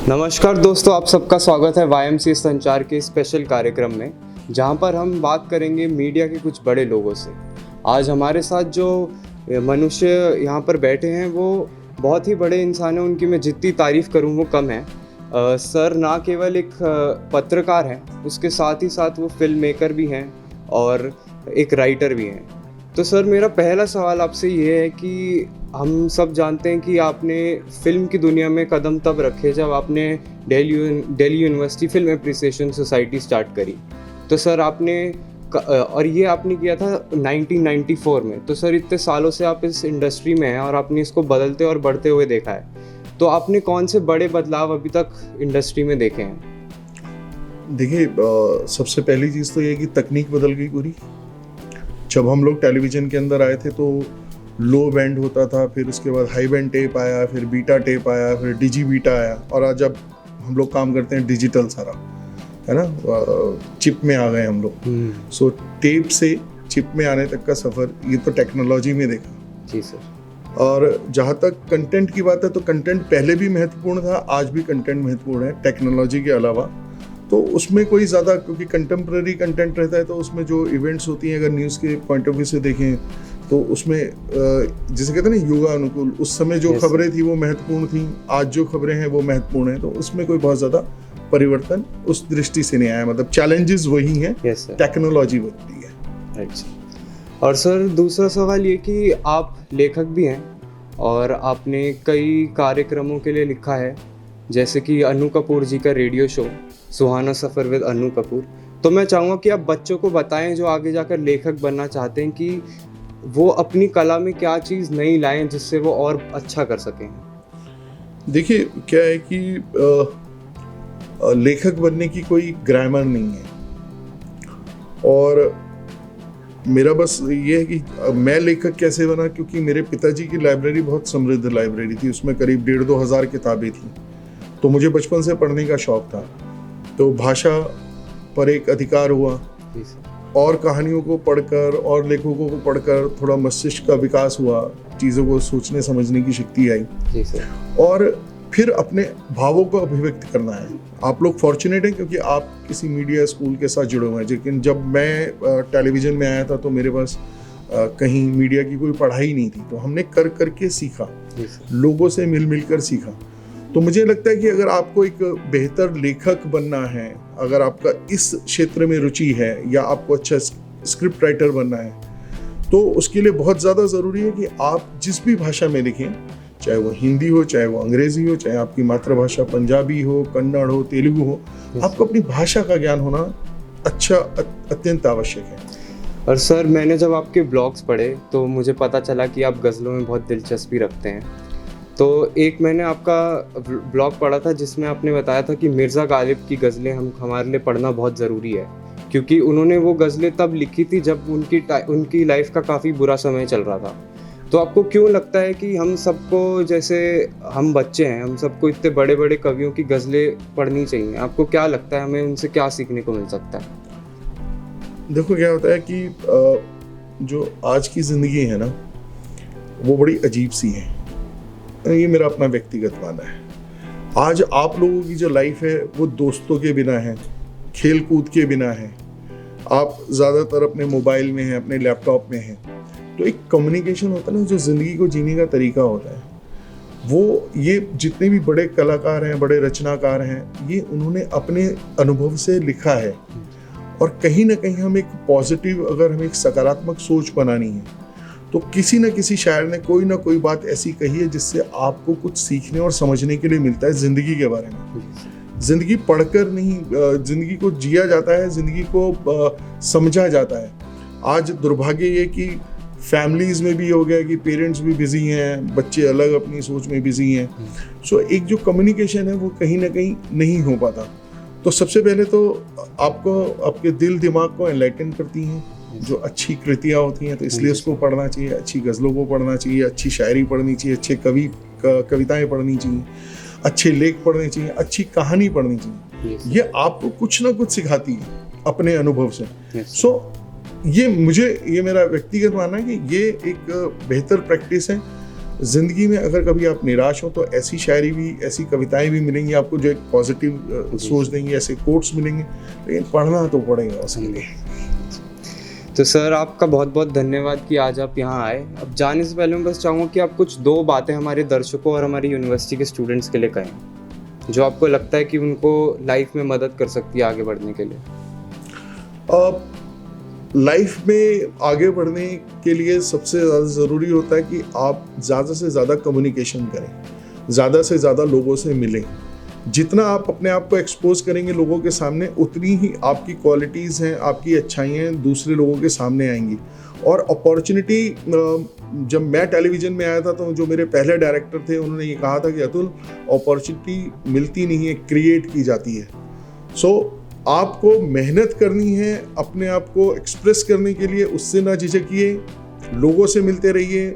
नमस्कार दोस्तों, आप सबका स्वागत है YMCA संचार के स्पेशल कार्यक्रम में, जहां पर हम बात करेंगे मीडिया के कुछ बड़े लोगों से। आज हमारे साथ जो मनुष्य यहां पर बैठे हैं वो बहुत ही बड़े इंसान हैं, उनकी मैं जितनी तारीफ़ करूं वो कम है। सर ना केवल एक पत्रकार हैं, उसके साथ ही साथ वो फिल्म मेकर भी हैं और एक राइटर भी हैं। तो सर, मेरा पहला सवाल आपसे ये है कि हम सब जानते हैं कि आपने फ़िल्म की दुनिया में कदम तब रखे जब आपने Delhi university film appreciation society start करी। तो सर और ये आपने किया था 1994 में। तो सर, इतने सालों से आप इस इंडस्ट्री में हैं और आपने इसको बदलते और बढ़ते हुए देखा है। तो आपने कौन से बड़े बदलाव अभी तक इंडस्ट्री में देखे हैं? देखिए, सबसे पहली चीज़ तो ये कि तकनीक बदल गई पूरी। जब हम लोग टेलीविज़न के अंदर आए थे तो लो बैंड होता था, फिर उसके बाद हाई बैंड टेप आया, फिर बीटा टेप आया, फिर डिजी बीटा आया, और आज जब हम लोग काम करते हैं डिजिटल सारा, है ना, चिप में आ गए हम लोग। सो टेप से चिप में आने तक का सफ़र ये तो टेक्नोलॉजी में देखा। जी सर। और जहाँ तक कंटेंट की बात है तो कंटेंट पहले भी महत्वपूर्ण था, आज भी कंटेंट महत्वपूर्ण है टेक्नोलॉजी के अलावा। तो उसमें कोई ज़्यादा, क्योंकि कंटेम्प्रेरी कंटेंट रहता है, तो उसमें जो इवेंट्स होती हैं, अगर न्यूज़ के पॉइंट ऑफ व्यू से देखें तो उसमें जिसे कहते हैं ना युगा अनुकूल, उस समय जो खबरें थी वो महत्वपूर्ण थी, आज जो खबरें हैं वो महत्वपूर्ण हैं। तो उसमें कोई बहुत ज़्यादा परिवर्तन उस दृष्टि से नहीं आया। मतलब चैलेंजेस वही हैं, टेक्नोलॉजी बदली है। अच्छा। और सर, दूसरा सवाल ये कि आप लेखक भी हैं और आपने कई कार्यक्रमों के लिए लिखा है, जैसे कि अनु कपूर जी का radio show Suhana Safar with Anu Kapoor. तो मैं चाहूँगा कि आप बच्चों को बताएं जो आगे जाकर लेखक बनना चाहते हैं कि वो अपनी कला में क्या चीज़ नई लाएं जिससे वो और अच्छा कर सकें। देखिए, क्या है कि लेखक बनने की कोई ग्रामर नहीं है, और मेरा बस ये है कि मैं लेखक कैसे बना, क्योंकि मेरे पिताजी की लाइब्रेरी बहुत समृद्ध लाइब्रेरी थी, उसमें करीब 1,500-2 हज़ार किताबें थीं। तो मुझे बचपन से पढ़ने का शौक़ था, तो भाषा पर एक अधिकार हुआ, और कहानियों को पढ़कर और लेखकों को पढ़कर थोड़ा मस्तिष्क का विकास हुआ, चीज़ों को सोचने समझने की शक्ति आई। जी सर। और फिर अपने भावों को अभिव्यक्त करना है। आप लोग फॉर्चुनेट हैं क्योंकि आप किसी मीडिया स्कूल के साथ जुड़े हुए हैं, लेकिन जब मैं टेलीविज़न में आया था तो मेरे पास कहीं मीडिया की कोई पढ़ाई नहीं थी, तो हमने कर करके सीखा, लोगों से मिल मिल कर सीखा। तो मुझे लगता है कि अगर आपको एक बेहतर लेखक बनना है, अगर आपका इस क्षेत्र में रुचि है, या आपको अच्छा स्क्रिप्ट राइटर बनना है, तो उसके लिए बहुत ज़्यादा ज़रूरी है कि आप जिस भी भाषा में लिखें, चाहे वो हिंदी हो, चाहे वो अंग्रेज़ी हो, चाहे आपकी मातृभाषा पंजाबी हो, कन्नड़ हो, तेलुगु हो, आपको अपनी भाषा का ज्ञान होना अत्यंत आवश्यक है। और सर, मैंने जब आपके ब्लॉग्स पढ़े तो मुझे पता चला कि आप गज़लों में बहुत दिलचस्पी रखते हैं। तो एक मैंने आपका ब्लॉग पढ़ा था जिसमें आपने बताया था कि मिर्ज़ा गालिब की गज़लें हमारे लिए पढ़ना बहुत ज़रूरी है, क्योंकि उन्होंने वो गज़लें तब लिखी थी जब उनकी लाइफ का काफ़ी बुरा समय चल रहा था। तो आपको क्यों लगता है कि हम सबको, जैसे हम बच्चे हैं, हम सबको इतने बड़े बड़े कवियों की गज़लें पढ़नी चाहिए? आपको क्या लगता है, हमें उनसे क्या सीखने को मिल सकता है? देखो, क्या होता है कि जो आज की ज़िंदगी है ना, वो बड़ी अजीब सी है। ये मेरा अपना व्यक्तिगत मानना है। आज आप लोगों की जो लाइफ है वो दोस्तों के बिना है, खेल कूद के बिना है। आप ज़्यादातर अपने मोबाइल में हैं, अपने लैपटॉप में हैं। तो एक कम्युनिकेशन होता है ना, जो ज़िंदगी को जीने का तरीका होता है, वो ये जितने भी बड़े कलाकार हैं, बड़े रचनाकार हैं, ये उन्होंने अपने अनुभव से लिखा है। और कहीं ना कहीं हम एक पॉजिटिव, अगर हमें एक सकारात्मक सोच बनानी है, तो किसी न किसी शायर ने कोई ना कोई बात ऐसी कही है जिससे आपको कुछ सीखने और समझने के लिए मिलता है ज़िंदगी के बारे में। ज़िंदगी पढ़कर नहीं, ज़िंदगी को जिया जाता है, ज़िंदगी को समझा जाता है। आज दुर्भाग्य ये कि फैमिलीज़ में भी हो गया कि पेरेंट्स भी बिजी हैं, बच्चे अलग अपनी सोच में बिजी हैं। सो एक जो कम्युनिकेशन है वो कहीं ना कहीं नहीं हो पाता। तो सबसे पहले तो आपको आपके दिल दिमाग को एनलाइटन करती हैं जो अच्छी कृतियाँ होती हैं, तो इसलिए उसको पढ़ना चाहिए। अच्छी गज़लों को पढ़ना चाहिए, अच्छी शायरी पढ़नी चाहिए, अच्छे कविताएं पढ़नी चाहिए, अच्छे लेख पढ़ने चाहिए, अच्छी कहानी पढ़नी चाहिए। ये आपको कुछ ना कुछ सिखाती है अपने अनुभव से। सो ये मेरा व्यक्तिगत मानना है कि ये एक बेहतर प्रैक्टिस है ज़िंदगी में अगर कभी आप निराश हो तो ऐसी शायरी भी, ऐसी कविताएं भी मिलेंगी आपको जो एक पॉजिटिव सोच देंगी, ऐसे कोट्स मिलेंगे, लेकिन पढ़ना तो पड़ेगा उसके लिए। तो सर आपका बहुत बहुत धन्यवाद कि आज आप यहाँ आए। अब जाने से पहले मैं बस चाहूँगा कि आप कुछ 2 बातें हमारे दर्शकों और हमारी यूनिवर्सिटी के स्टूडेंट्स के लिए कहें, जो आपको लगता है कि उनको लाइफ में मदद कर सकती है आगे बढ़ने के लिए। लाइफ में आगे बढ़ने के लिए सबसे ज़्यादा ज़रूरी होता है कि आप ज़्यादा से ज़्यादा कम्युनिकेशन करें, ज़्यादा से ज़्यादा लोगों से मिलें। जितना आप अपने आप को एक्सपोज करेंगे लोगों के सामने, उतनी ही आपकी क्वालिटीज़ हैं, आपकी अच्छाइयाँ हैं, दूसरे लोगों के सामने आएंगी। और अपॉर्चुनिटी, जब मैं टेलीविज़न में आया था तो जो मेरे पहले डायरेक्टर थे उन्होंने ये कहा था कि अतुल, अपॉर्चुनिटी मिलती नहीं है, क्रिएट की जाती है। सो आपको मेहनत करनी है अपने आप को एक्सप्रेस करने के लिए, उससे ना झिझकिए, लोगों से मिलते रहिए,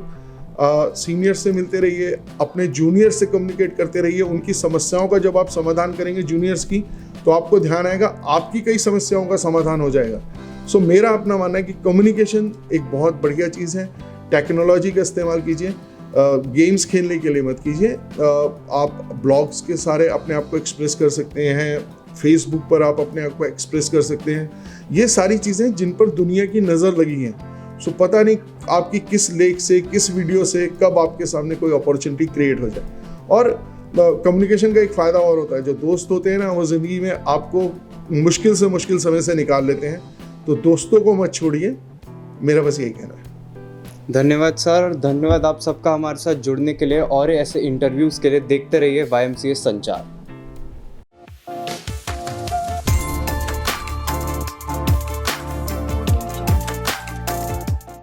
सीनियर से मिलते रहिए, अपने जूनियर से कम्युनिकेट करते रहिए। उनकी समस्याओं का जब आप समाधान करेंगे जूनियर्स की, तो आपको ध्यान आएगा आपकी कई समस्याओं का समाधान हो जाएगा। सो मेरा अपना मानना है कि कम्युनिकेशन एक बहुत बढ़िया चीज़ है। टेक्नोलॉजी का इस्तेमाल कीजिए, गेम्स खेलने के लिए मत कीजिए। आप ब्लॉग्स के सारे अपने आप को एक्सप्रेस कर सकते हैं, फेसबुक पर आप अपने आप को एक्सप्रेस कर सकते हैं। ये सारी चीज़ें जिन पर दुनिया की नज़र लगी हैं। सो पता नहीं आपकी किस लेख से, किस वीडियो से कब आपके सामने कोई अपॉर्चुनिटी क्रिएट हो जाए। और कम्युनिकेशन का एक फ़ायदा और होता है, जो दोस्त होते हैं ना, वो ज़िंदगी में आपको मुश्किल से मुश्किल समय से निकाल लेते हैं। तो दोस्तों को मत छोड़िए, मेरा बस यही कहना है। धन्यवाद सर, धन्यवाद आप सबका हमारे साथ जुड़ने के लिए, और ऐसे इंटरव्यूज़ के लिए देखते रहिए YMCA संचार।